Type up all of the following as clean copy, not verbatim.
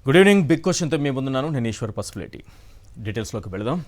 Good evening. Big క్వశ్చన్తో మీ ముందున్నాను. నేను ఈశ్వర్ పసుపులేటి. డీటెయిల్స్లోకి వెళదాం.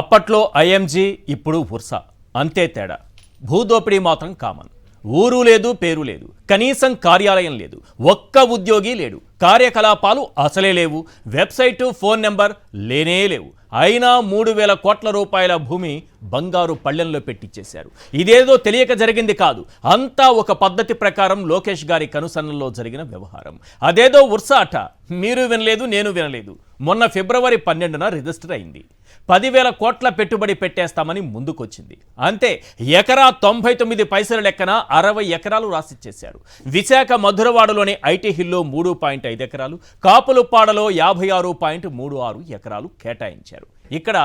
అప్పట్లో ఐఎంజీ, ఇప్పుడు ఉర్సా, అంతే తేడా. భూదోపిడీ మాత్రం కామన్. ఊరు లేదు, పేరు లేదు, కనీసం కార్యాలయం లేదు, ఒక్క ఉద్యోగి లేడు, కార్యకలాపాలు అసలే లేవు, వెబ్సైటు, ఫోన్ నెంబర్ లేనే లేవు. అయినా 3,000 కోట్ల రూపాయల భూమి బంగారు పళ్ళెంలో పెట్టించేశారు. ఇదేదో తెలియక జరిగింది కాదు, అంతా ఒక పద్ధతి ప్రకారం లోకేష్ గారి కనుసన్నల్లో జరిగిన వ్యవహారం. అదేదో ఉర్సా అట, మీరు వినలేదు, నేను వినలేదు. మొన్న ఫిబ్రవరి 12న రిజిస్టర్ అయింది. 10,000 కోట్ల పెట్టుబడి పెట్టేస్తామని ముందుకొచ్చింది. అంతే, ఎకరా 99 పైసల లెక్కన 60 ఎకరాలు రాసిచ్చేశారు. విశాఖ మధురవాడలోని ఐటీ హిల్లో 3.5 ఎకరాలు, కాపులుప్పాడలో 56.36 ఎకరాలు కేటాయించారు. ఇక్కడ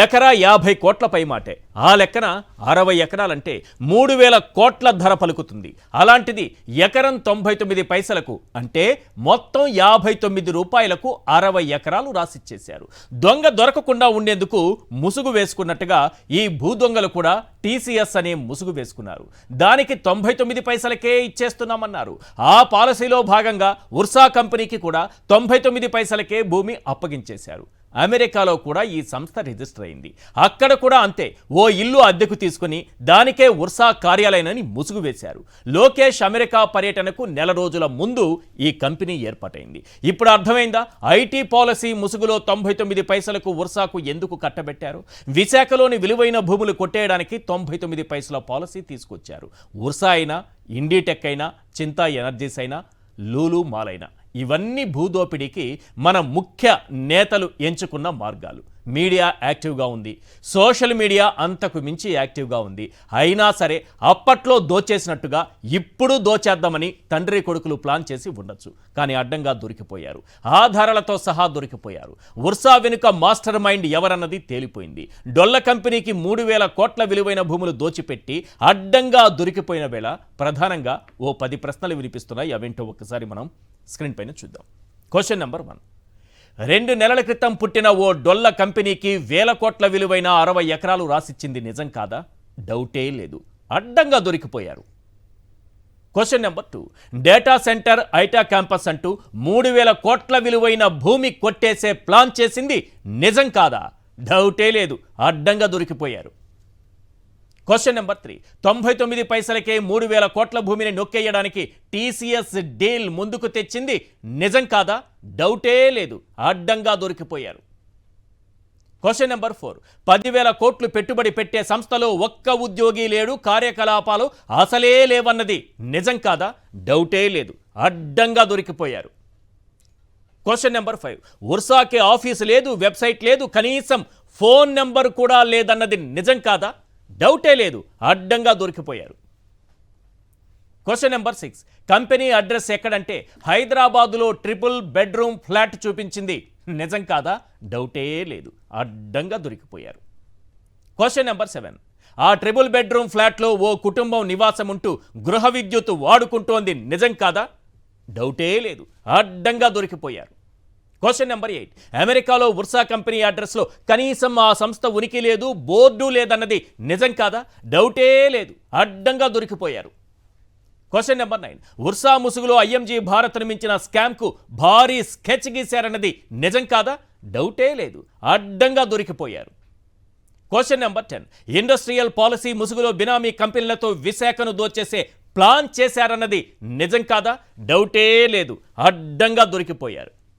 ఎకరా 50 కోట్ల పైమాటే. ఆ లెక్కన 60 ఎకరాలంటే 3,000 కోట్ల ధర పలుకుతుంది. అలాంటిది ఎకరం 99 పైసలకు, అంటే మొత్తం 59 రూపాయలకు 60 ఎకరాలు రాసిచ్చేశారు. దొంగ దొరకకుండా ఉండేందుకు ముసుగు వేసుకున్నట్టుగా ఈ భూదొంగలు కూడా టీసీఎస్ అనే ముసుగు వేసుకున్నారు. దానికి 99 పైసలకే ఇచ్చేస్తున్నామన్నారు. ఆ పాలసీలో భాగంగా ఉర్సా కంపెనీకి కూడా 99 పైసలకే భూమి అప్పగించేశారు. అమెరికాలో కూడా ఈ సంస్థ రిజిస్టర్ అయింది. అక్కడ కూడా అంతే, ఓ ఇల్లు అద్దెకు తీసుకుని దానికే ఉర్సా కార్యాలయాన్ని ముసుగు వేశారు. లోకేష్ అమెరికా పర్యటనకు నెల రోజుల ముందు ఈ కంపెనీ ఏర్పాటైంది. ఇప్పుడు అర్థమైందా ఐటీ పాలసీ ముసుగులో 99 పైసలకు ఉర్సాకు ఎందుకు కట్టబెట్టారు? విశాఖలోని విలువైన భూములు కొట్టేయడానికి 99 పైసల పాలసీ తీసుకొచ్చారు. ఉర్సా అయినా, ఇండిటెక్ అయినా, చింతా ఎనర్జీస్ అయినా, లూలు మాల్ అయినా, ఇవన్నీ భూదోపిడీకి మన ముఖ్య నేతలు ఎంచుకున్న మార్గాలు. మీడియా యాక్టివ్గా ఉంది, సోషల్ మీడియా అంతకు మించి యాక్టివ్గా ఉంది. అయినా సరే అప్పట్లో దోచేసినట్టుగా ఇప్పుడు దోచేద్దామని తండ్రి కొడుకులు ప్లాన్ చేసి ఉండొచ్చు. కానీ అడ్డంగా దొరికిపోయారు, ఆధారాలతో సహా దొరికిపోయారు. ఉర్సా వెనుక మాస్టర్ మైండ్ ఎవరన్నది తేలిపోయింది. డొల్ల కంపెనీకి 3,000 కోట్ల విలువైన భూములు దోచిపెట్టి అడ్డంగా దొరికిపోయిన వేళ ప్రధానంగా ఓ 10 ప్రశ్నలు వినిపిస్తున్నాయి. అవేంటో ఒక్కసారి మనం స్క్రీన్ పైన చూద్దాం. Question number 1. 2 నెలల క్రితం పుట్టిన ఓ డొల్ల కంపెనీకి 1,000 కోట్ల విలువైన 60 ఎకరాలు రాసిచ్చింది నిజం కాదా? డౌటే లేదు, అడ్డంగా దొరికిపోయారు. Question number 2. Data center, IT campus అంటూ 3,000 కోట్ల విలువైన భూమి కొట్టేసే ప్లాన్ చేసింది నిజం కాదా? డౌటే లేదు, అడ్డంగా దొరికిపోయారు. Question number 3. 99 పైసలకే 3,000 కోట్ల భూమిని నొక్కేయడానికి టీసీఎస్ డీల్ ముందుకు తెచ్చింది నిజం కాదా? డౌటే లేదు, అడ్డంగా దొరికిపోయారు. Question number 4. 10,000 కోట్లు పెట్టుబడి పెట్టే సంస్థలో ఒక్క ఉద్యోగి లేడు, కార్యకలాపాలు అసలే లేవన్నది నిజం కాదా? డౌటే లేదు, అడ్డంగా దొరికిపోయారు. Question number 5. ఉర్సాకి ఆఫీసు లేదు, వెబ్సైట్ లేదు, కనీసం ఫోన్ నెంబర్ కూడా లేదన్నది నిజం కాదా? డౌటే లేదు, అడ్డంగా దొరికిపోయారు. Question number 6. కంపెనీ అడ్రస్ ఎక్కడంటే హైదరాబాదులో 3 బెడ్రూమ్ ఫ్లాట్ చూపించింది నిజం కాదా? డౌటే లేదు, అడ్డంగా దొరికిపోయారు. Question number 7. ఆ 3 బెడ్రూమ్ ఫ్లాట్లో ఓ కుటుంబం నివాసం ఉంటూ గృహ విద్యుత్ వాడుకుంటోంది నిజం కాదా? డౌటే లేదు, అడ్డంగా దొరికిపోయారు. Question number 8. అమెరికాలో ఉర్సా కంపెనీ అడ్రస్లో కనీసం ఆ సంస్థ ఉనికి లేదు, బోర్డు లేదన్నది నిజం కాదా? డౌటే లేదు, అడ్డంగా దొరికిపోయారు. Question number 9. ఉర్సా ముసుగులో ఐఎంజీ భారత్ను మించిన స్కామ్కు భారీ స్కెచ్ గీశారన్నది నిజం కాదా? డౌటే లేదు, అడ్డంగా దొరికిపోయారు. Question number 10. ఇండస్ట్రియల్ పాలసీ ముసుగులో బినామీ కంపెనీలతో విశాఖను దోచేసే ప్లాన్ చేశారన్నది నిజం కాదా? డౌటే లేదు, అడ్డంగా దొరికిపోయారు.